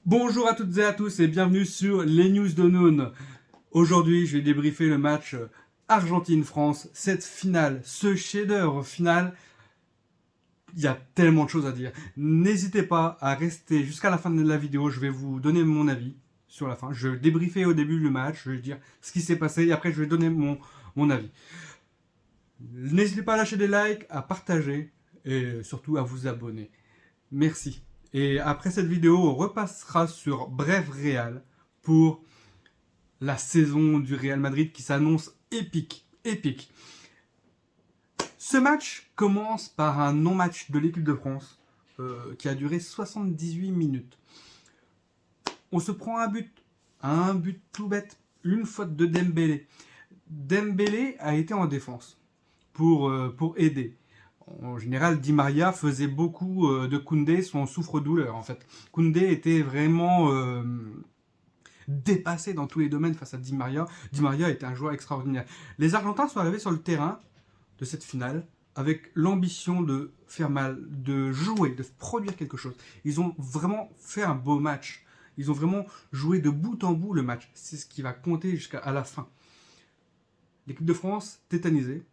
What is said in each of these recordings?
Bonjour à toutes et à tous et bienvenue sur les news de Noon. Aujourd'hui, je vais débriefer le match Argentine-France, cette finale, ce chef-d'œuvre final. Il y a tellement de choses à dire. N'hésitez pas à rester jusqu'à la fin de la vidéo, je vais vous donner mon avis sur la fin. Je vais débriefer au début le match, je vais dire ce qui s'est passé et après je vais donner mon avis. N'hésitez pas à lâcher des likes, à partager et surtout à vous abonner. Merci. Et après cette vidéo, on repassera sur Bref Real pour la saison du Real Madrid qui s'annonce épique. Épique. Ce match commence par un non-match de l'équipe de France qui a duré 78 minutes. On se prend un but tout bête, une faute de Dembélé. Dembélé a été en défense pour aider. En général, Di Maria faisait beaucoup de Koundé son souffre-douleur en fait. Koundé était vraiment dépassé dans tous les domaines face à Di Maria. Di Maria était un joueur extraordinaire. Les Argentins sont arrivés sur le terrain de cette finale avec l'ambition de faire mal, de jouer, de produire quelque chose. Ils ont vraiment fait un beau match. Ils ont vraiment joué de bout en bout le match. C'est ce qui va compter jusqu'à la fin. L'équipe de France tétanisée.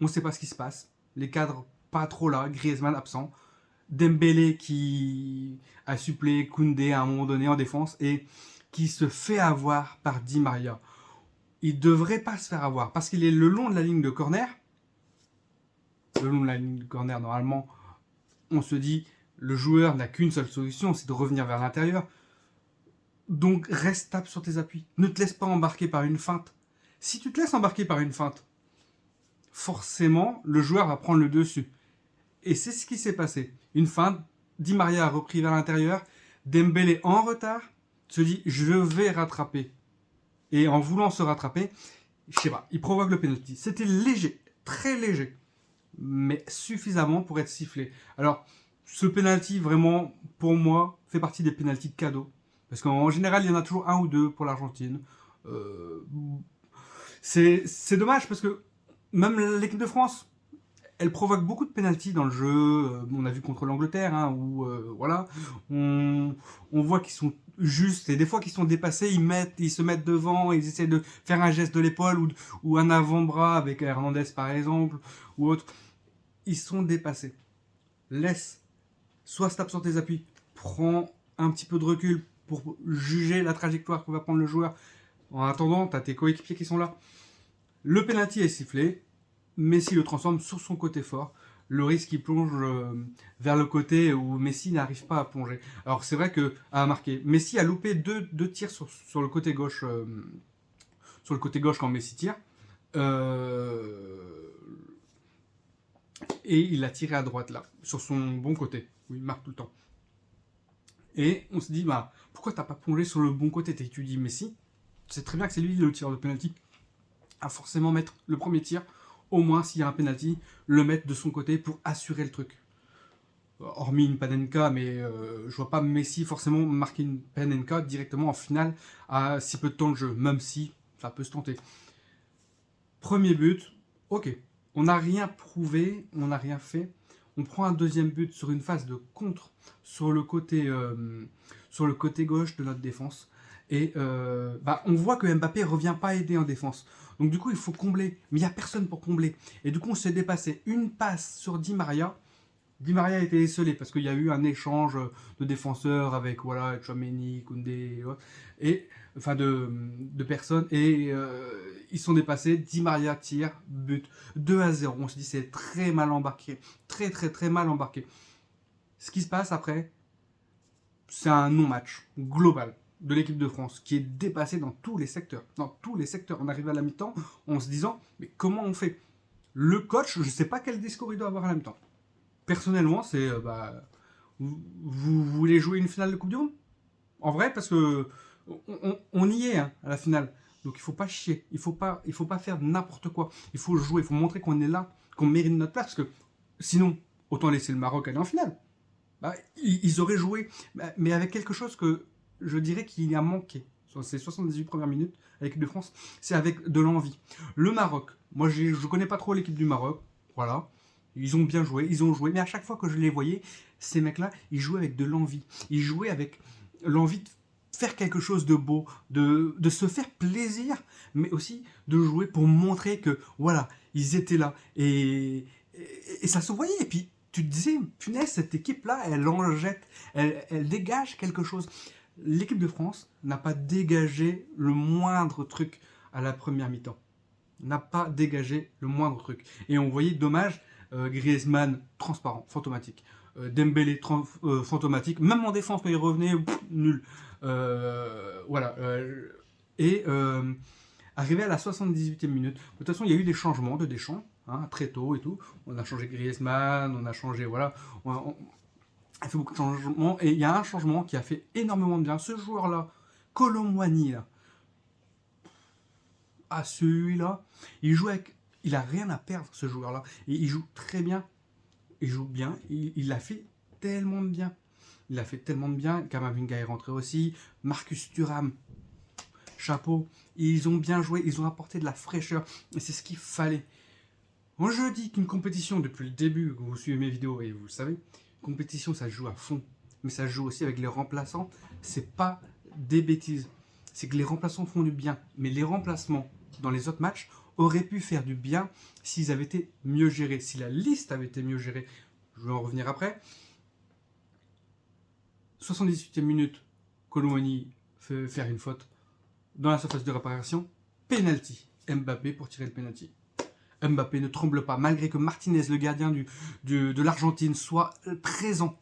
On ne sait pas ce qui se passe. Les cadres pas trop là. Griezmann absent. Dembélé qui a suppléé Koundé à un moment donné en défense et qui se fait avoir par Di Maria. Il devrait pas se faire avoir parce qu'il est le long de la ligne de corner. Le long de la ligne de corner, normalement, on se dit le joueur n'a qu'une seule solution, c'est de revenir vers l'intérieur. Donc reste stable sur tes appuis. Ne te laisse pas embarquer par une feinte. Si tu te laisses embarquer par une feinte, forcément, le joueur va prendre le dessus. Et c'est ce qui s'est passé. Une feinte, Di Maria a repris vers l'intérieur, Dembélé en retard, se dit je vais rattraper. Et en voulant se rattraper, je sais pas, il provoque le penalty. C'était léger, très léger, mais suffisamment pour être sifflé. Alors, ce penalty, vraiment, pour moi, fait partie des penaltys de cadeau. Parce qu'en général, il y en a toujours un ou deux pour l'Argentine. Euh, c'est dommage parce que même l'équipe de France, elle provoque beaucoup de pénaltys dans le jeu. On a vu contre l'Angleterre, hein, où voilà, on voit qu'ils sont justes et des fois qu'ils sont dépassés, ils se mettent devant, ils essaient de faire un geste de l'épaule ou un avant-bras avec Hernandez par exemple ou autre. Ils sont dépassés. Laisse, sois stable sur tes appuis, prends un petit peu de recul pour juger la trajectoire que va prendre le joueur. En attendant, tu as tes coéquipiers qui sont là. Le penalty est sifflé. Messi le transforme sur son côté fort. Le risque, il plonge vers le côté où Messi n'arrive pas à plonger. Alors c'est vrai que à marquer. Messi a loupé deux tirs sur le côté gauche, sur le côté gauche quand Messi tire. Et il a tiré à droite là, sur son bon côté, où il marque tout le temps. Et on se dit, bah, pourquoi t'as pas plongé sur le bon côté? Tu dis Messi, c'est très bien que c'est lui le tireur de penalty, à forcément mettre le premier tir, au moins s'il y a un penalty, le mettre de son côté pour assurer le truc. Hormis une Panenka, mais je vois pas Messi forcément marquer une Panenka directement en finale à si peu de temps de jeu, même si ça peut se tenter. Premier but, ok, on n'a rien prouvé, on n'a rien fait. On prend un deuxième but sur une phase de contre sur le côté gauche de notre défense. Et on voit que Mbappé ne revient pas aider en défense. Donc du coup, il faut combler. Mais il n'y a personne pour combler. Et du coup, on s'est dépassé. Une passe sur Di Maria. Di Maria a été esselé parce qu'il y a eu un échange de défenseurs avec voilà, Tchouaméni, Koundé et enfin de personnes et ils sont dépassés. Di Maria tire, but 2-0. On se dit c'est très mal embarqué, très très très mal embarqué. Ce qui se passe après, c'est un non-match global de l'équipe de France qui est dépassé dans tous les secteurs. Dans tous les secteurs, on arrive à la mi-temps en se disant mais comment on fait? Le coach, je ne sais pas quel discours il doit avoir à la mi-temps. Personnellement, c'est vous voulez jouer une finale de Coupe du Monde? En vrai, parce que on y est hein, à la finale. Donc il faut pas chier, il faut pas faire n'importe quoi. Il faut jouer, il faut montrer qu'on est là, qu'on mérite notre place. Parce que sinon, autant laisser le Maroc aller en finale. Bah, ils auraient joué, mais avec quelque chose que je dirais qu'il y a manqué sur ces 78 premières minutes avec l'équipe de France, c'est avec de l'envie. Le Maroc, moi je connais pas trop l'équipe du Maroc, voilà. Ils ont bien joué, ils ont joué, mais à chaque fois que je les voyais, ces mecs-là, ils jouaient avec de l'envie. Ils jouaient avec l'envie de faire quelque chose de beau, de se faire plaisir, mais aussi de jouer pour montrer que, voilà, ils étaient là. Et ça se voyait. Et puis, tu te disais, punaise, cette équipe-là, elle en jette, elle dégage quelque chose. L'équipe de France n'a pas dégagé le moindre truc à la première mi-temps. N'a pas dégagé le moindre truc. Et on voyait, dommage, Griezmann, transparent, fantomatique. Dembélé, fantomatique. Même en défense, quand il revenait, nul. Voilà. Arrivé à la 78e minute, de toute façon, il y a eu des changements de Deschamps, hein, très tôt et tout. On a changé Griezmann, on a changé, voilà. On a fait beaucoup de changements. Et il y a un changement qui a fait énormément de bien. Ce joueur-là, Kolo Muani, là, celui-là, il joue avec. Il a rien à perdre, ce joueur-là. Et il joue très bien. Il joue bien. Il l'a fait tellement de bien. Il a fait tellement de bien. Kamavinga est rentré aussi. Marcus Thuram, chapeau. Ils ont bien joué. Ils ont apporté de la fraîcheur. Et c'est ce qu'il fallait. Quand je dis qu'une compétition, depuis le début, que vous suivez mes vidéos et vous le savez, compétition, ça se joue à fond. Mais ça se joue aussi avec les remplaçants. C'est pas des bêtises. C'est que les remplaçants font du bien. Mais les remplacements dans les autres matchs auraient pu faire du bien s'ils avaient été mieux gérés. Si la liste avait été mieux gérée. Je vais en revenir après. 78e minute, Kolo Muani fait faire une faute dans la surface de réparation. Penalty. Mbappé pour tirer le penalty. Mbappé ne tremble pas, malgré que Martinez, le gardien de l'Argentine, soit présent.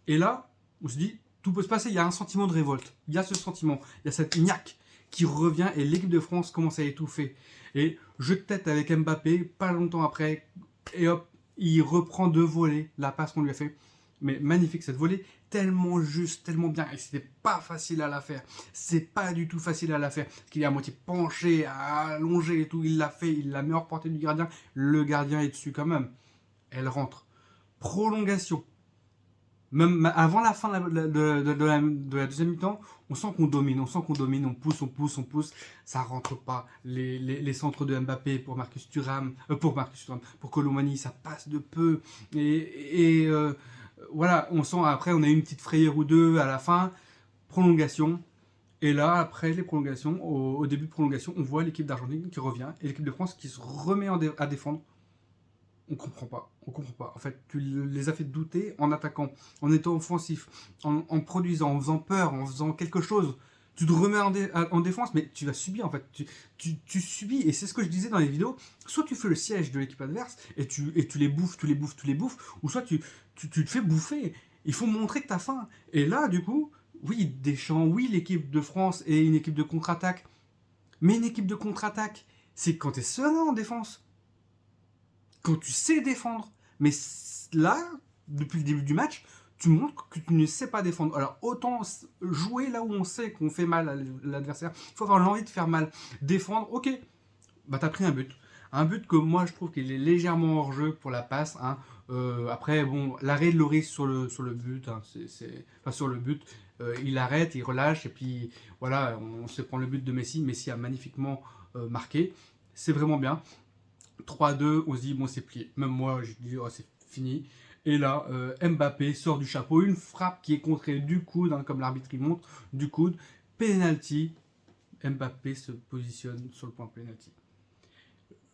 Et là, on se dit, tout peut se passer, il y a un sentiment de révolte. Il y a ce sentiment, il y a cette niaque qui revient et l'équipe de France commence à étouffer. Et jeu de tête avec Mbappé, pas longtemps après, et hop, il reprend de volée la passe qu'on lui a fait. Mais magnifique cette volée, tellement juste, tellement bien. Et c'était pas facile à la faire. C'est pas du tout facile à la faire. Qu'il est à moitié penché, allongé et tout. Il l'a fait, il la met hors portée du gardien. Le gardien est dessus quand même. Elle rentre. Prolongation. Même avant la fin de la deuxième mi-temps, on sent qu'on domine, on pousse. Ça rentre pas. Les centres de Mbappé pour Marcus Thuram, pour Kolo Muani, ça passe de peu. Voilà, on sent après, on a eu une petite frayeur ou deux à la fin, prolongation. Et là, après les prolongations, au début de prolongation, on voit l'équipe d'Argentine qui revient et l'équipe de France qui se remet à défendre. On comprend pas. En fait, tu les as fait douter en attaquant, en étant offensif, en produisant, en faisant peur, en faisant quelque chose. Tu te remets en défense, mais tu vas subir en fait. Tu subis, et c'est ce que je disais dans les vidéos. Soit tu fais le siège de l'équipe adverse et tu les bouffes, ou soit tu te fais bouffer. Il faut montrer que tu as faim. Et là, du coup, oui, Deschamps, oui, l'équipe de France est une équipe de contre-attaque. Mais une équipe de contre-attaque, c'est quand tu es seul en défense. Quand tu sais défendre. Mais là, depuis le début du match, tu montres que tu ne sais pas défendre. Alors, autant jouer là où on sait qu'on fait mal à l'adversaire. Il faut avoir l'envie de faire mal. Défendre, ok, bah t'as pris un but. Un but que moi, je trouve qu'il est légèrement hors-jeu pour la passe. Hein. Après, bon, l'arrêt de Lloris sur le but, hein, enfin, sur le but, il arrête, il relâche, et puis voilà, on se prend le but de Messi. Messi a magnifiquement marqué. C'est vraiment bien. 3-2, on se dit, bon, c'est plié. Même moi, je dis, oh, c'est fini. Et là, Mbappé sort du chapeau, une frappe qui est contrée du coude, hein, comme l'arbitre il montre, du coude. Penalty. Mbappé se positionne sur le point de penalty.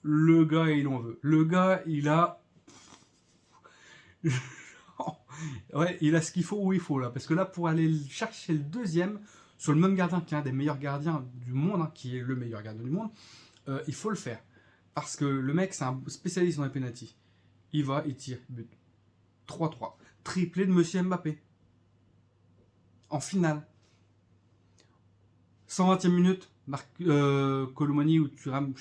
Le gars, il en veut. Le gars, il a... ouais, il a ce qu'il faut où il faut, là. Parce que là, pour aller chercher le deuxième, sur le même gardien qui est un des meilleurs gardiens du monde, hein, qui est le meilleur gardien du monde, il faut le faire. Parce que le mec, c'est un spécialiste dans les pénaltys. Il va, il tire, but. 3-3. Triplé de Monsieur Mbappé. En finale. 120e minute, Kolo Muani ou Thuram,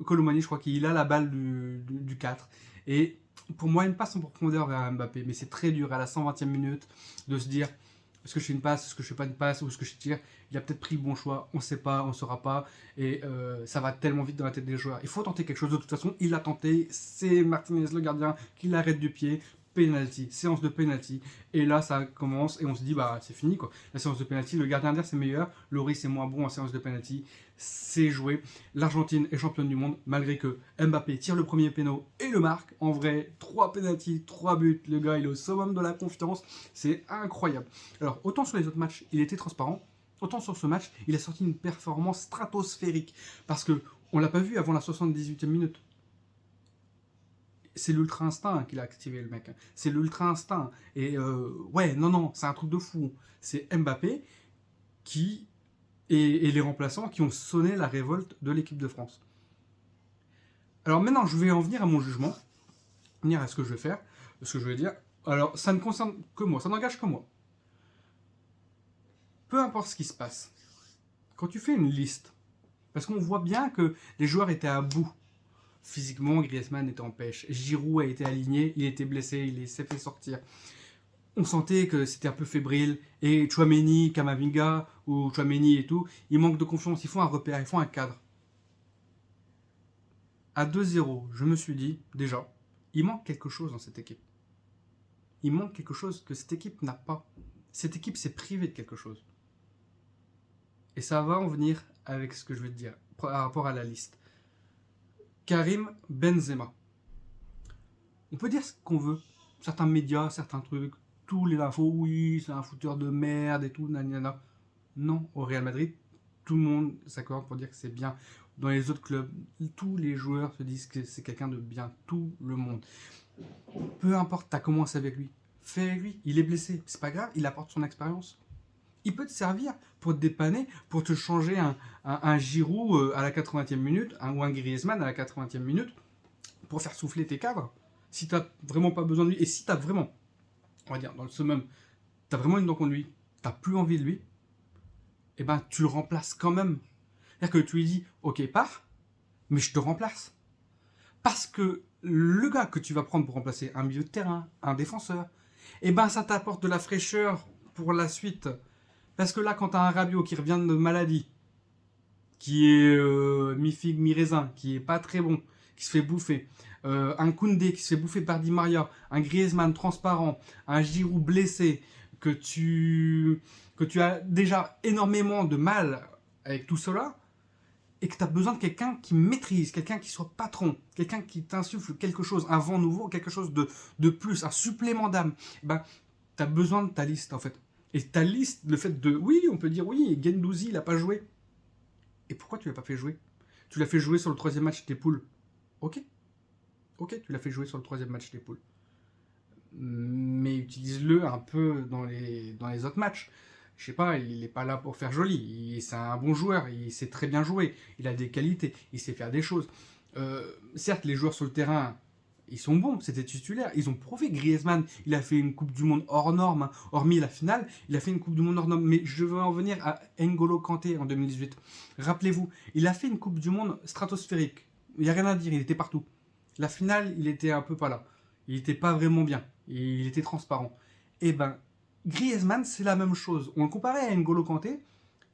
Kolo Muani, je crois qu'il a la balle du 4. Et pour moi, une passe en profondeur vers Mbappé. Mais c'est très dur à la 120e minute de se dire, est-ce que je fais une passe, est-ce que je fais pas une passe, ou est-ce que je tire. Il a peut-être pris le bon choix, on ne sait pas, on ne saura pas. Et ça va tellement vite dans la tête des joueurs. Il faut tenter quelque chose de toute façon. Il a tenté, c'est Martinez le gardien qui l'arrête du pied. penalty, séance de penalty. Et là, ça commence et on se dit, bah, c'est fini, quoi. La séance de penalty, le gardien d'air, c'est meilleur. Lloris, c'est moins bon en séance de penalty. C'est joué. L'Argentine est championne du monde, malgré que Mbappé tire le premier péno et le marque. En vrai, 3 penalty, 3 buts. Le gars, il est au summum de la confiance. C'est incroyable. Alors, autant sur les autres matchs, il était transparent. Autant sur ce match, il a sorti une performance stratosphérique. Parce que on l'a pas vu avant la 78e minute. C'est l'ultra instinct qu'il a activé, le mec. C'est l'ultra instinct. Et ouais, non, c'est un truc de fou. C'est Mbappé qui et les remplaçants qui ont sonné la révolte de l'équipe de France. Alors maintenant, je vais en venir à mon jugement, venir à ce que je vais faire, ce que je vais dire. Alors, ça ne concerne que moi, ça n'engage que moi. Peu importe ce qui se passe, quand tu fais une liste, parce qu'on voit bien que les joueurs étaient à bout. Physiquement, Griezmann était en pêche. Giroud a été aligné, il était blessé, il s'est fait sortir. On sentait que c'était un peu fébrile. Et Tchouaméni, Kamavinga, ou Tchouaméni et tout, ils manquent de confiance, ils font un repère, ils font un cadre. À 2-0, je me suis dit, déjà, il manque quelque chose dans cette équipe. Il manque quelque chose que cette équipe n'a pas. Cette équipe s'est privée de quelque chose. Et ça va en venir avec ce que je vais te dire par rapport à la liste. Karim Benzema. On peut dire ce qu'on veut. Certains médias, certains trucs, tous les infos, oui, c'est un fouteur de merde et tout, nanana. Non, au Real Madrid, tout le monde s'accorde pour dire que c'est bien. Dans les autres clubs, tous les joueurs se disent que c'est quelqu'un de bien, tout le monde. Peu importe, t'as commencé avec lui, fais avec lui, il est blessé, c'est pas grave, il apporte son expérience. Il peut te servir pour te dépanner, pour te changer un Giroud à la 80e minute, ou un Griezmann à la 80e minute, pour faire souffler tes cadres. Si t'as vraiment pas besoin de lui, et si t'as vraiment, on va dire, dans le summum, t'as vraiment une dent contre lui, t'as plus envie de lui, eh ben tu le remplaces quand même. C'est-à-dire que tu lui dis, ok, pars, mais je te remplace. Parce que le gars que tu vas prendre pour remplacer un milieu de terrain, un défenseur, eh ben ça t'apporte de la fraîcheur pour la suite. Parce que là, quand tu as un Rabiot qui revient de maladie, qui est mi-figue, mi-raisin, qui est pas très bon, qui se fait bouffer, un Koundé qui se fait bouffer par Di Maria, un Griezmann transparent, un Giroud blessé, que tu as déjà énormément de mal avec tout cela, et que tu as besoin de quelqu'un qui maîtrise, quelqu'un qui soit patron, quelqu'un qui t'insuffle quelque chose, un vent nouveau, quelque chose de plus, un supplément d'âme, ben, tu as besoin de ta liste en fait. Et ta liste, le fait de, oui, on peut dire, oui, Guendouzi, il n'a pas joué. Et pourquoi tu l'as pas fait jouer? Tu l'as fait jouer sur le 3e match des poules. Ok, tu l'as fait jouer sur le 3e match des poules. Mais utilise-le un peu dans les autres matchs. Je sais pas, il n'est pas là pour faire joli. C'est un bon joueur, il sait très bien jouer. Il a des qualités, il sait faire des choses. Certes, les joueurs sur le terrain, ils sont bons, c'était titulaire. Ils ont prouvé. Griezmann, il a fait une Coupe du Monde hors norme. Hein. Hormis la finale, il a fait une Coupe du Monde hors norme. Mais je veux en venir à N'Golo Kanté en 2018. Rappelez-vous, il a fait une Coupe du Monde stratosphérique. Il n'y a rien à dire, il était partout. La finale, il était un peu pas là. Il n'était pas vraiment bien. Il était transparent. Et ben, Griezmann, c'est la même chose. On le comparait à N'Golo Kanté.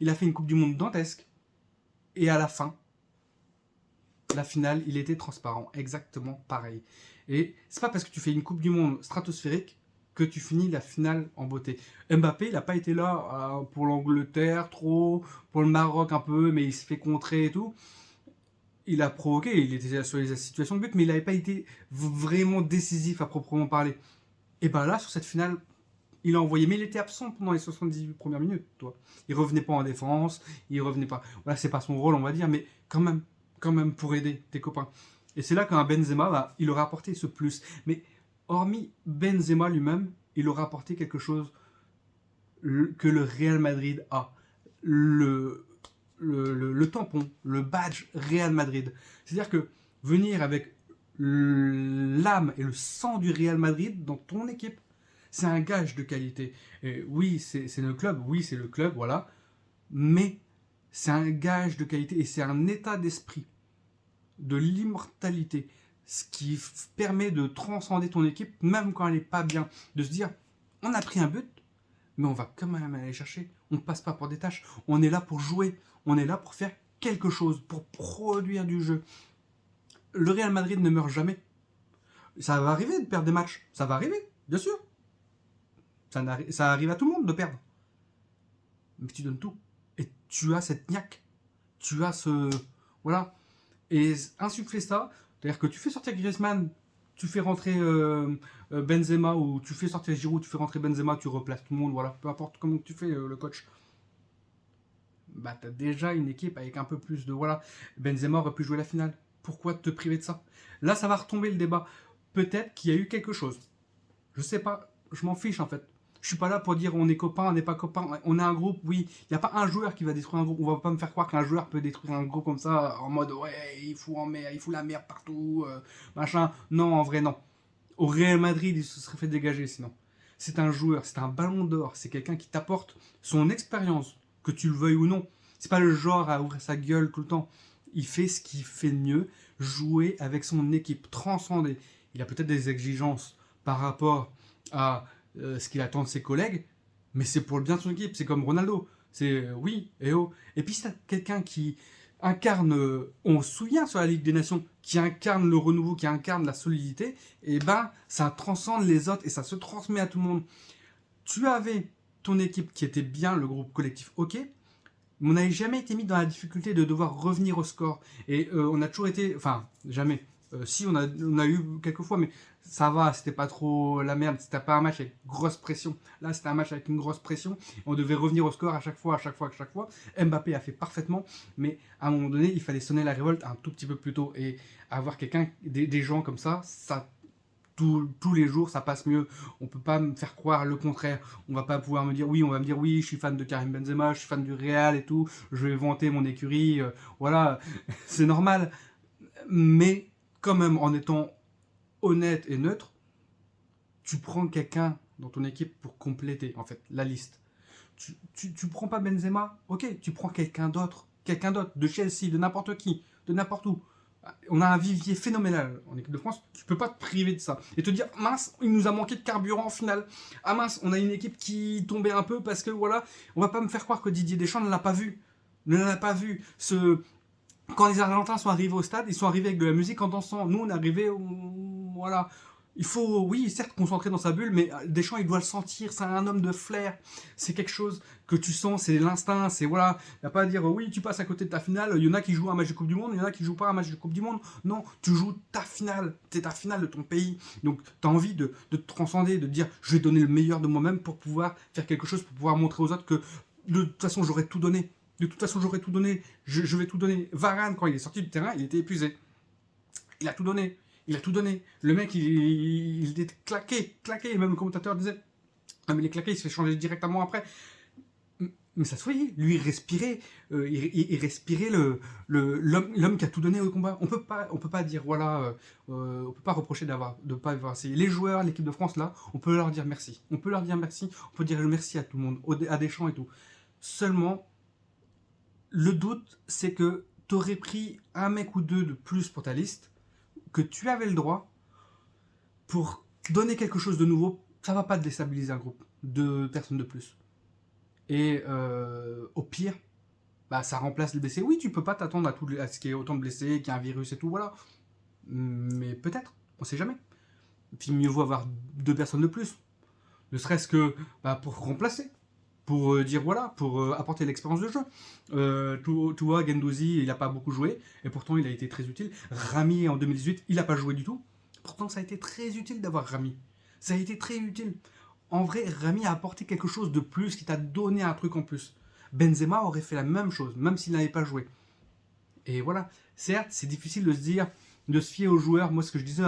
Il a fait une Coupe du Monde dantesque. Et à la fin, la finale, il était transparent. Exactement pareil. Et c'est pas parce que tu fais une Coupe du Monde stratosphérique que tu finis la finale en beauté. Mbappé, il n'a pas été là pour l'Angleterre trop, pour le Maroc un peu, mais il s'est fait contrer et tout. Il a provoqué, il était sur les situations de but, mais il n'avait pas été vraiment décisif à proprement parler. Et ben là, sur cette finale, il a envoyé, mais il était absent pendant les 78 premières minutes, toi. Il revenait pas en défense, il revenait pas. Voilà, c'est pas son rôle, on va dire, mais quand même pour aider tes copains. Et c'est là qu'un Benzema, bah, il aurait apporté ce plus. Mais hormis Benzema lui-même, il aurait apporté quelque chose que le Real Madrid a. Le tampon, le badge Real Madrid. C'est-à-dire que venir avec l'âme et le sang du Real Madrid dans ton équipe, c'est un gage de qualité. Et oui, c'est le club, voilà. Mais c'est un gage de qualité et c'est un état d'esprit, de l'immortalité, ce qui permet de transcender ton équipe, même quand elle n'est pas bien. De se dire, on a pris un but, mais on va quand même aller chercher. On ne passe pas pour des tâches. On est là pour jouer. On est là pour faire quelque chose, pour produire du jeu. Le Real Madrid ne meurt jamais. Ça va arriver de perdre des matchs. Ça va arriver. Bien sûr, ça arrive à tout le monde de perdre. Mais tu donnes tout. Et tu as cette niaque. Tu as ce... Voilà. Et insuffler ça, c'est-à-dire que tu fais sortir Griezmann, tu fais rentrer Benzema, ou tu fais sortir Giroud, tu fais rentrer Benzema, tu replaces tout le monde, voilà. Peu importe comment tu fais le coach. Bah, t'as déjà une équipe avec un peu plus de... Voilà. Benzema aurait pu jouer la finale. Pourquoi te priver de ça? Là, ça va retomber le débat. Peut-être qu'il y a eu quelque chose. Je sais pas, je m'en fiche en fait. Je suis pas là pour dire on est copains, on n'est pas copains, on est un groupe, oui. Il n'y a pas un joueur qui va détruire un groupe. On va pas me faire croire qu'un joueur peut détruire un groupe comme ça, en mode ouais, il fout la merde partout, machin. Non, en vrai, non. Au Real Madrid, il se serait fait dégager sinon. C'est un joueur, c'est un ballon d'or, c'est quelqu'un qui t'apporte son expérience, que tu le veuilles ou non. C'est pas le genre à ouvrir sa gueule tout le temps. Il fait ce qu'il fait de mieux, jouer avec son équipe, transcender. Il a peut-être des exigences par rapport à ce qu'il attend de ses collègues, mais c'est pour le bien de son équipe. C'est comme Ronaldo. C'est oui et oh. Et puis c'est quelqu'un qui incarne, on se souvient sur la Ligue des Nations, qui incarne le renouveau, qui incarne la solidité, et ben ça transcende les autres et ça se transmet à tout le monde. Tu avais ton équipe qui était bien, le groupe collectif, ok, mais on n'avait jamais été mis dans la difficulté de devoir revenir au score. Et on a toujours été, enfin jamais, si on a eu quelques fois, mais ça va, c'était pas trop la merde, c'était pas un match avec grosse pression. Là, c'était un match avec une grosse pression. On devait revenir au score à chaque fois. Mbappé a fait parfaitement, mais à un moment donné, il fallait sonner la révolte un tout petit peu plus tôt. Et avoir quelqu'un, des gens comme ça tous les jours, ça passe mieux. On peut pas me faire croire le contraire. On va pas pouvoir me dire oui, on va me dire oui, je suis fan de Karim Benzema, je suis fan du Real et tout, je vais vanter mon écurie, voilà, c'est normal. Mais quand même, en étant honnête et neutre, tu prends quelqu'un dans ton équipe pour compléter en fait la liste. Tu prends pas Benzema, ok, tu prends quelqu'un d'autre, de Chelsea, de n'importe qui, de n'importe où. On a un vivier phénoménal en équipe de France, tu peux pas te priver de ça. Et te dire, mince, il nous a manqué de carburant en finale. Ah mince, on a une équipe qui tombait un peu parce que voilà, on va pas me faire croire que Didier Deschamps ne l'a pas vu. Ne l'a pas vu. Quand les Argentins sont arrivés au stade, ils sont arrivés avec de la musique en dansant. Nous, on est arrivés, voilà. Il faut, oui, certes, concentrer dans sa bulle, mais Deschamps, il doit le sentir. C'est un homme de flair. C'est quelque chose que tu sens, c'est l'instinct. C'est voilà. Il n'y a pas à dire, oui, tu passes à côté de ta finale. Il y en a qui jouent un match de Coupe du Monde, il y en a qui jouent pas un match de Coupe du Monde. Non, tu joues ta finale. C'est ta finale de ton pays. Donc, tu as envie de te transcender, de dire, je vais donner le meilleur de moi-même pour pouvoir faire quelque chose, pour pouvoir montrer aux autres que de toute façon, j'aurais tout donné. De toute façon, j'aurais tout donné. Je vais tout donner. Varane, quand il est sorti du terrain, il était épuisé. Il a tout donné. Il a tout donné. Le mec, il était claqué. Et même le commentateur disait, ah, mais il est claqué, il se fait changer directement après. Mais ça se voyait. Lui, il respirait. Il respirait l'homme qui a tout donné au combat. On peut pas dire, voilà, on peut pas reprocher de pas avoir essayé. Les joueurs, l'équipe de France, là, on peut leur dire merci. On peut dire merci à tout le monde, à Deschamps et tout. Seulement, le doute, c'est que tu aurais pris un mec ou deux de plus pour ta liste, que tu avais le droit pour donner quelque chose de nouveau. Ça va pas te déstabiliser un groupe de personnes de plus. Et au pire, bah, ça remplace les blessés. Oui, tu peux pas t'attendre à ce qu'il y ait autant de blessés, qu'il y ait un virus et tout, voilà. Mais peut-être, on sait jamais. Puis mieux vaut avoir deux personnes de plus. Ne serait-ce que bah, pour remplacer. Pour dire voilà, pour apporter l'expérience de jeu. Tu vois, Guendouzi, il n'a pas beaucoup joué, et pourtant il a été très utile. Rami, en 2018, il n'a pas joué du tout. Pourtant, ça a été très utile d'avoir Rami. Ça a été très utile. En vrai, Rami a apporté quelque chose de plus, qui t'a donné un truc en plus. Benzema aurait fait la même chose, même s'il n'avait pas joué. Et voilà, certes, c'est difficile de se dire, de se fier aux joueurs. Moi, ce que je disais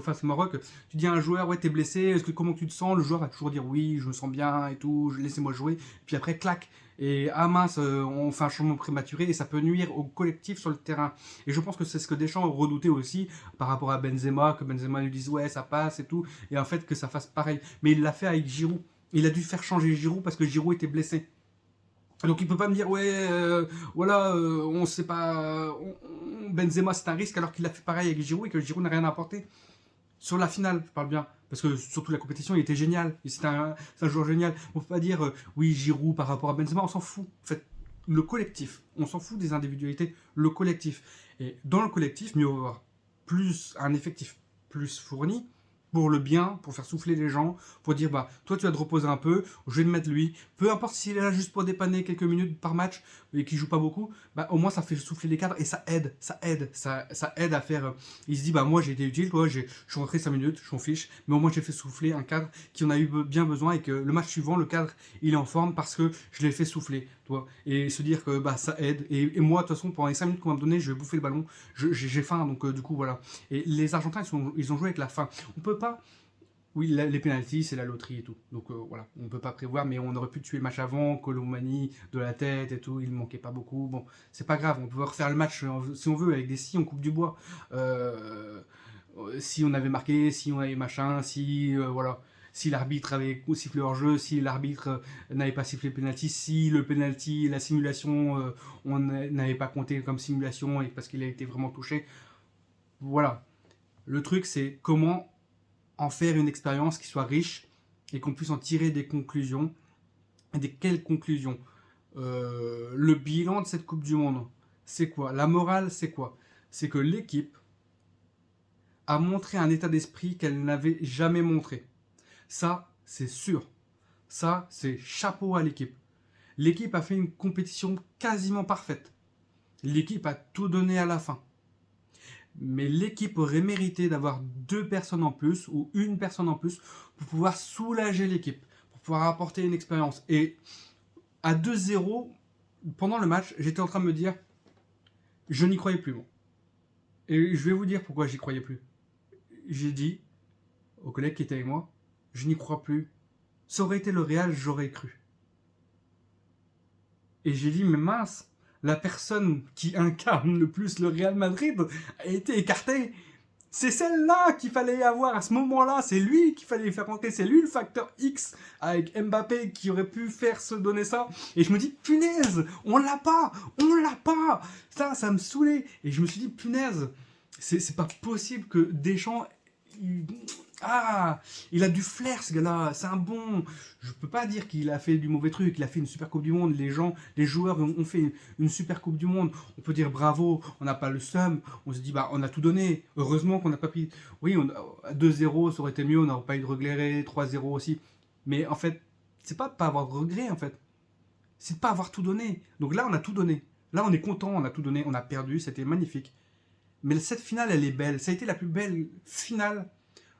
face au Maroc, tu dis à un joueur, ouais, t'es blessé, comment tu te sens? Le joueur va toujours dire, oui, je me sens bien et tout, laissez-moi jouer. Puis après, clac. Et ah mince, on fait un changement prématuré et ça peut nuire au collectif sur le terrain. Et je pense que c'est ce que Deschamps redoutait aussi par rapport à Benzema, que Benzema lui dise, ouais, ça passe et tout. Et en fait, que ça fasse pareil. Mais il l'a fait avec Giroud. Il a dû faire changer Giroud parce que Giroud était blessé. Donc il peut pas me dire ouais voilà on sait pas Benzema c'est un risque alors qu'il a fait pareil avec Giroud et que Giroud n'a rien apporté sur la finale, je parle bien, parce que surtout la compétition il était génial, c'est un joueur génial. On peut pas dire oui Giroud par rapport à Benzema, on s'en fout. En fait le collectif, on s'en fout des individualités, le collectif. Et dans le collectif mieux vaut avoir plus un effectif plus fourni pour le bien, pour faire souffler les gens, pour dire bah toi tu vas te reposer un peu, je vais te mettre lui, peu importe s'il est là juste pour dépanner quelques minutes par match et qu'il joue pas beaucoup, bah au moins ça fait souffler les cadres et ça aide à faire. Il se dit bah moi j'ai été utile, toi je suis rentré 5 minutes, je m'en fiche, mais au moins j'ai fait souffler un cadre qui en a eu bien besoin et que le match suivant le cadre il est en forme parce que je l'ai fait souffler, toi, et se dire que bah ça aide et moi de toute façon pendant les 5 minutes qu'on va me donner je vais bouffer le ballon, j'ai faim donc du coup voilà. Et les Argentins ils ont joué avec la faim. On peut pas. Oui, les pénaltys, c'est la loterie et tout. Donc voilà, on peut pas prévoir, mais on aurait pu tuer le match avant, Colomani de la tête et tout, il manquait pas beaucoup. Bon, c'est pas grave, on peut refaire le match si on veut, avec des si, on coupe du bois. Si on avait marqué, si on avait machin, si voilà. Si l'arbitre avait sifflé hors jeu, si l'arbitre n'avait pas sifflé le penalty, si le penalty, la simulation, on n'avait pas compté comme simulation et parce qu'il a été vraiment touché. Voilà. Le truc, c'est comment en faire une expérience qui soit riche et qu'on puisse en tirer des conclusions. Et des quelles conclusions Le bilan de cette Coupe du Monde, c'est quoi? La morale, c'est quoi? C'est que l'équipe a montré un état d'esprit qu'elle n'avait jamais montré. Ça, c'est sûr. Ça, c'est chapeau à l'équipe. L'équipe a fait une compétition quasiment parfaite. L'équipe a tout donné à la fin. Mais l'équipe aurait mérité d'avoir 2 personnes en plus ou une personne en plus pour pouvoir soulager l'équipe, pour pouvoir apporter une expérience. Et à 2-0, pendant le match, j'étais en train de me dire, je n'y croyais plus. Bon. Et je vais vous dire pourquoi j'y croyais plus. J'ai dit aux collègues qui étaient avec moi, je n'y crois plus. Ça aurait été le Real, j'aurais cru. Et j'ai dit, mais mince, la personne qui incarne le plus le Real Madrid a été écartée. C'est celle-là qu'il fallait avoir à ce moment-là. C'est lui qu'il fallait faire rentrer. C'est lui le facteur X avec Mbappé qui aurait pu faire se donner ça. Et je me dis, punaise, on l'a pas. Ça me saoulait. Et je me suis dit, punaise, c'est pas possible que Deschamps... il a du flair ce gars-là, c'est un bon. Je peux pas dire qu'il a fait du mauvais truc, il a fait une super Coupe du Monde, les joueurs ont fait une super Coupe du Monde. On peut dire bravo, on n'a pas le seum, on se dit bah on a tout donné. Heureusement qu'on n'a pas pris. Oui, 2-0 ça aurait été mieux, on n'aurait pas eu de regrets, 3-0 aussi. Mais en fait, c'est pas avoir de regrets en fait, c'est de pas avoir tout donné. Donc là on a tout donné. Là on est content, on a tout donné, on a perdu, c'était magnifique. Mais cette finale elle est belle, ça a été la plus belle finale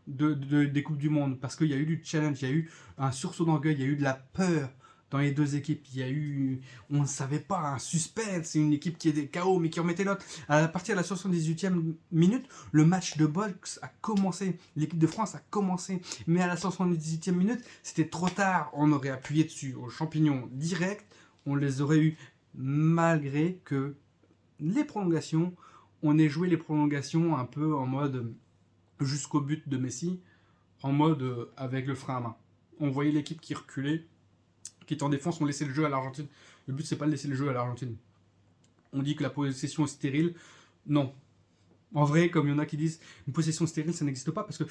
des Coupes du Monde, parce qu'il y a eu du challenge, il y a eu un sursaut d'orgueil, il y a eu de la peur dans les deux équipes, il y a eu, on ne savait pas, un suspense, c'est une équipe qui était KO mais qui remettait l'autre. À partir de la 78e minute, le match de boxe a commencé, l'équipe de France a commencé, mais à la 78e minute, c'était trop tard, on aurait appuyé dessus aux champignons direct, on les aurait eu malgré que les prolongations, on ait joué les prolongations un peu en mode jusqu'au but de Messi, en mode avec le frein à main. On voyait l'équipe qui reculait, qui était en défense, on laissait le jeu à l'Argentine. Le but, c'est pas de laisser le jeu à l'Argentine. On dit que la possession est stérile. Non. En vrai, comme il y en a qui disent, une possession stérile, ça n'existe pas, parce que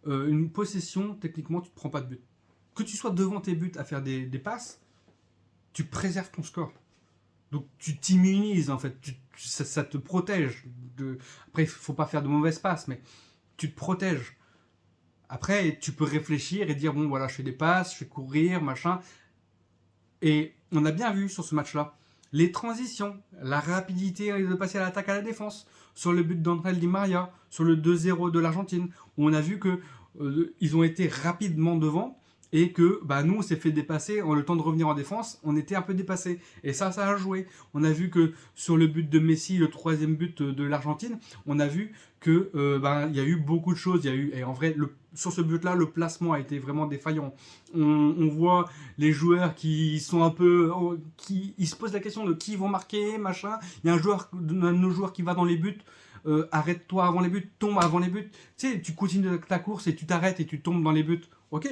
une possession, techniquement, tu ne prends pas de but. Que tu sois devant tes buts à faire des passes, tu préserves ton score. Donc tu t'immunises, en fait. Ça te protège. Après, il ne faut pas faire de mauvaises passes, mais tu te protèges. Après, tu peux réfléchir et dire, bon, voilà, je fais des passes, je fais courir, machin. Et on a bien vu sur ce match-là, les transitions, la rapidité de passer à l'attaque à la défense, sur le but d'André Di Maria, sur le 2-0 de l'Argentine, où on a vu que ils ont été rapidement devant, et que bah, nous, on s'est fait dépasser, en le temps de revenir en défense, on était un peu dépassé. Et ça a joué. On a vu que sur le but de Messi, le 3e but de l'Argentine, on a vu que il y a eu beaucoup de choses. Et en vrai, sur ce but-là, le placement a été vraiment défaillant. On voit les joueurs qui sont un peu... ils se posent la question de qui vont marquer, machin. Il y a un de nos joueurs qui va dans les buts. Arrête-toi avant les buts, tombe avant les buts. Tu sais, tu continues ta course et tu t'arrêtes et tu tombes dans les buts. Ok.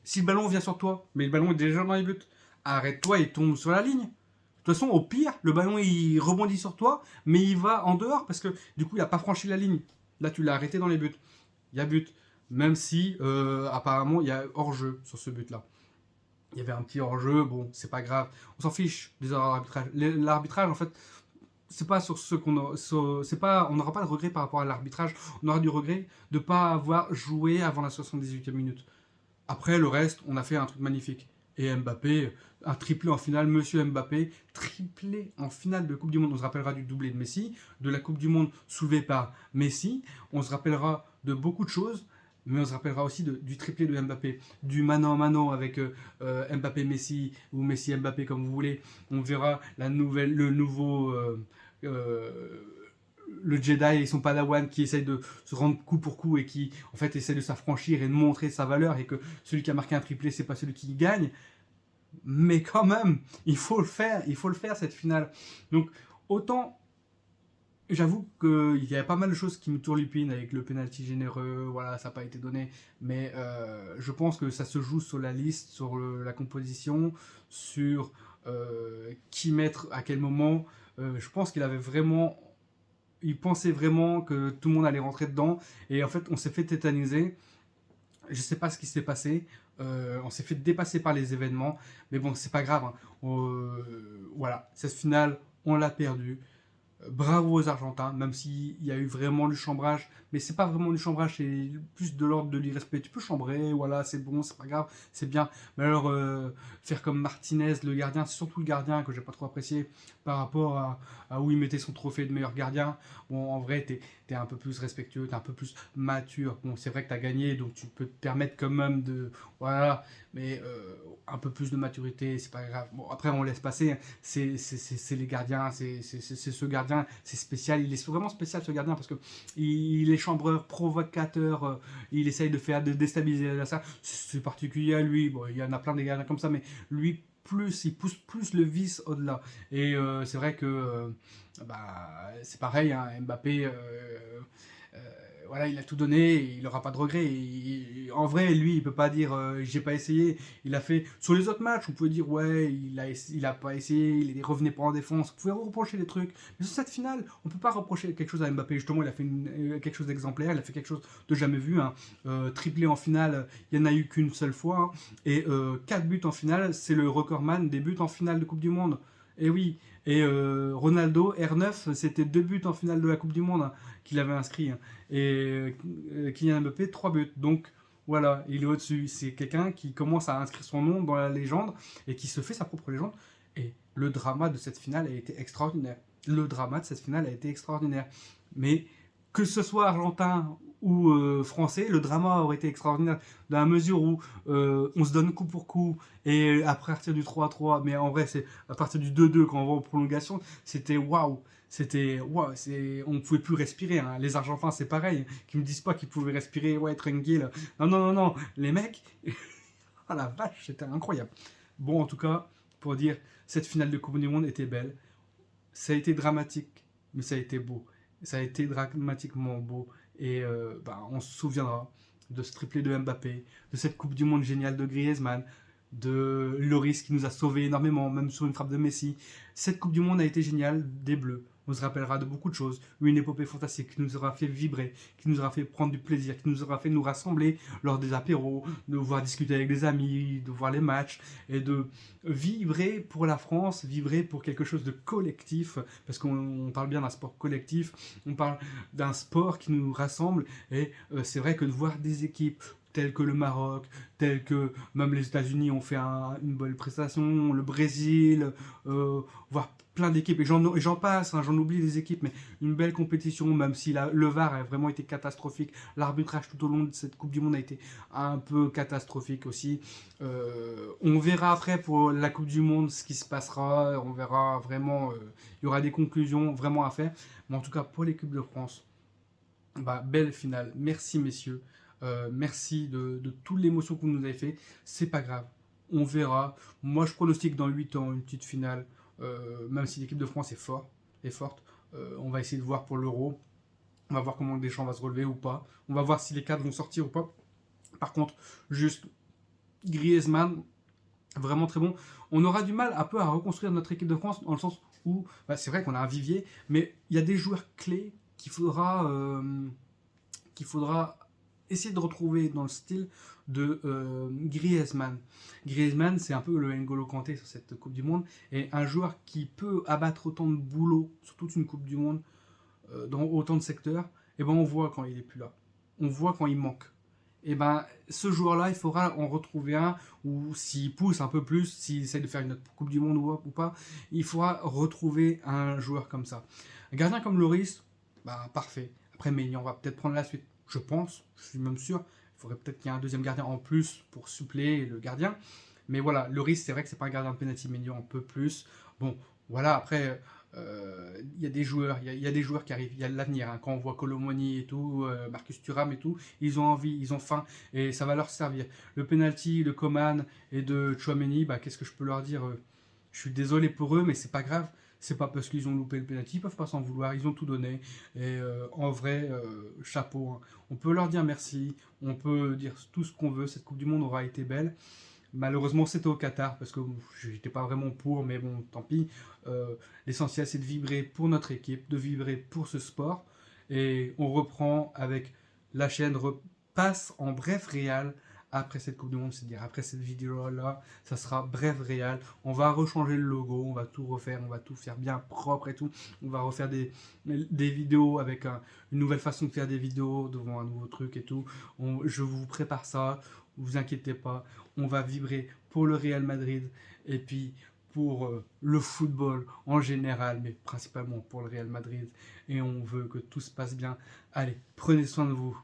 Si le ballon vient sur toi, mais le ballon est déjà dans les buts, arrête-toi et tombe sur la ligne. De toute façon, au pire, le ballon il rebondit sur toi, mais il va en dehors parce que du coup, il n'a pas franchi la ligne. Là, tu l'as arrêté dans les buts. Il y a but. Même si, apparemment, il y a hors-jeu sur ce but-là. Il y avait un petit hors-jeu, bon, c'est pas grave. On s'en fiche des heures d'arbitrage. L'arbitrage, en fait, c'est pas sur ce c'est pas, on n'aura pas de regret par rapport à l'arbitrage, on aura du regret de pas avoir joué avant la 78e minute. Après, le reste, on a fait un truc magnifique. Et Mbappé, un triplé en finale, Monsieur Mbappé, triplé en finale de Coupe du Monde. On se rappellera du doublé de Messi, de la Coupe du Monde soulevée par Messi. On se rappellera de beaucoup de choses, mais on se rappellera aussi du triplé de Mbappé, du mano à mano avec Mbappé-Messi ou Messi-Mbappé comme vous voulez. On verra le nouveau le Jedi et son Padawan qui essaye de se rendre coup pour coup et qui en fait essaie de s'affranchir et de montrer sa valeur et que celui qui a marqué un triplé c'est pas celui qui gagne, mais quand même il faut le faire cette finale. Donc autant j'avoue qu'il y a pas mal de choses qui me tourlupinent avec le penalty généreux, voilà, ça n'a pas été donné, mais je pense que ça se joue sur la liste, sur la composition, sur qui mettre à quel moment. Je pense qu'il avait vraiment, il pensait vraiment que tout le monde allait rentrer dedans, et en fait on s'est fait tétaniser. Je sais pas ce qui s'est passé, on s'est fait dépasser par les événements, mais bon c'est pas grave, hein. Voilà, cette finale on l'a perdue. Bravo aux Argentins, même s'il y a eu vraiment du chambrage, mais c'est pas vraiment du chambrage, c'est plus de l'ordre de l'irrespect. Tu peux chambrer, voilà, c'est bon, c'est pas grave, c'est bien. Mais alors, faire comme Martinez, le gardien, c'est surtout le gardien que j'ai pas trop apprécié par rapport à où il mettait son trophée de meilleur gardien. Bon, en vrai, t'es un peu plus respectueux, t'es un peu plus mature. Bon, c'est vrai que t'as gagné, donc tu peux te permettre quand même de. Voilà, mais un peu plus de maturité, c'est pas grave. Bon, après, on laisse passer, hein. C'est les gardiens, c'est ce gardien, c'est spécial. Il est vraiment spécial ce gardien parce que il est chambreur, provocateur, il essaye de déstabiliser l'adversaire. C'est particulier à lui. Bon, il y en a plein des gardiens comme ça, mais lui, plus, il pousse plus le vice au-delà. Et c'est vrai que bah, c'est pareil, hein, Mbappé. Euh, voilà, il a tout donné, il n'aura pas de regret. En vrai, lui, il peut pas dire j'ai pas essayé. Il a fait sur les autres matchs, on pouvait dire ouais, il a pas essayé, il revenait pas en défense. On pouvait reprocher des trucs, mais sur cette finale, on peut pas reprocher quelque chose à Mbappé. Justement, il a fait quelque chose d'exemplaire, il a fait quelque chose de jamais vu. Hein. Triplé en finale, il y en a eu qu'une seule fois, hein. Et 4 buts en finale, c'est le recordman des buts en finale de Coupe du Monde. Et oui. Et Ronaldo, R9, c'était 2 buts en finale de la Coupe du Monde, hein, qu'il avait inscrit, hein. Et Kylian Mbappé, 3 buts. Donc voilà, il est au-dessus. C'est quelqu'un qui commence à inscrire son nom dans la légende et qui se fait sa propre légende. Et le drama de cette finale a été extraordinaire. Le drama de cette finale a été extraordinaire. Mais que ce soit argentin ou français, le drama aurait été extraordinaire dans la mesure où on se donne coup pour coup et à partir du 3-3, mais en vrai c'est à partir du 2-2 quand on va en prolongation, c'était waouh. C'était, waouh, on ne pouvait plus respirer, hein. Les Argentins, c'est pareil. Qui me disent pas qu'ils pouvaient respirer, ouais, tranquille. Non, non, non, non. Les mecs, oh la vache, c'était incroyable. Bon, en tout cas, pour dire, cette finale de Coupe du Monde était belle. Ça a été dramatique, mais ça a été beau. Ça a été dramatiquement beau. Et bah, on se souviendra de ce triplé de Mbappé, de cette Coupe du Monde géniale de Griezmann, de Loris qui nous a sauvés énormément, même sur une frappe de Messi. Cette Coupe du Monde a été géniale des Bleus. On se rappellera de beaucoup de choses. Une épopée fantastique qui nous aura fait vibrer, qui nous aura fait prendre du plaisir, qui nous aura fait nous rassembler lors des apéros, de voir discuter avec des amis, de voir les matchs et de vibrer pour la France, vibrer pour quelque chose de collectif, parce qu'on parle bien d'un sport collectif, on parle d'un sport qui nous rassemble et c'est vrai que de voir des équipes tels que le Maroc, tels que même les États-Unis ont fait une bonne prestation, le Brésil, voire plein d'équipes, et j'en passe, hein, j'en oublie des équipes, mais une belle compétition, même si le VAR a vraiment été catastrophique, l'arbitrage tout au long de cette Coupe du Monde a été un peu catastrophique aussi. On verra après pour la Coupe du Monde ce qui se passera, on verra vraiment, il y aura des conclusions vraiment à faire, mais en tout cas pour l'équipe de France, bah, belle finale, merci messieurs. Merci de toute l'émotion que vous nous avez fait. C'est pas grave. On verra. Moi, je pronostique dans 8 ans une petite finale. Même si l'équipe de France est forte. On va essayer de voir pour l'Euro. On va voir comment Deschamps va se relever ou pas. On va voir si les cadres vont sortir ou pas. Par contre, juste Griezmann, vraiment très bon. On aura du mal un peu à reconstruire notre équipe de France dans le sens où bah, c'est vrai qu'on a un vivier, mais il y a des joueurs clés qu'il faudra essayer de retrouver dans le style de Griezmann. Griezmann, c'est un peu le N'Golo Kanté sur cette Coupe du Monde, et un joueur qui peut abattre autant de boulot sur toute une Coupe du Monde, dans autant de secteurs, et ben on voit quand il est plus là. On voit quand il manque. Et ben ce joueur-là, il faudra en retrouver un, ou s'il pousse un peu plus, s'il essaie de faire une autre Coupe du Monde ou pas, il faudra retrouver un joueur comme ça. Un gardien comme Loris, bah parfait. Après, Maignan va peut-être prendre la suite. Je pense, je suis même sûr. Il faudrait peut-être qu'il y ait un deuxième gardien en plus pour suppléer le gardien. Mais voilà, Loris, c'est vrai que c'est pas un gardien de penalty, Maignan un peu plus. Bon, voilà, après, il y a des joueurs, il y a des joueurs qui arrivent, il y a de l'avenir. Hein. Quand on voit Colomoni et tout, Marcus Thuram et tout, ils ont envie, ils ont faim et ça va leur servir. Le penalty de Coman et de Chouameni, bah, qu'est-ce que je peux leur dire? Je suis désolé pour eux, mais c'est pas grave. C'est pas parce qu'ils ont loupé le penalty, ils peuvent pas s'en vouloir, ils ont tout donné. Et en vrai, chapeau. Hein. On peut leur dire merci, on peut dire tout ce qu'on veut. Cette Coupe du Monde aura été belle. Malheureusement, c'était au Qatar parce que je n'étais pas vraiment pour, mais bon, tant pis. L'essentiel, c'est de vibrer pour notre équipe, de vibrer pour ce sport. Et on reprend avec la chaîne repasse en bref réel après cette Coupe du Monde, c'est-à-dire après cette vidéo-là, ça sera bref réel. On va rechanger le logo, on va tout refaire, on va tout faire bien propre et tout. On va refaire des vidéos avec une nouvelle façon de faire des vidéos devant un nouveau truc et tout. Je vous prépare ça, vous inquiétez pas. On va vibrer pour le Real Madrid et puis pour le football en général, mais principalement pour le Real Madrid. Et on veut que tout se passe bien. Allez, prenez soin de vous.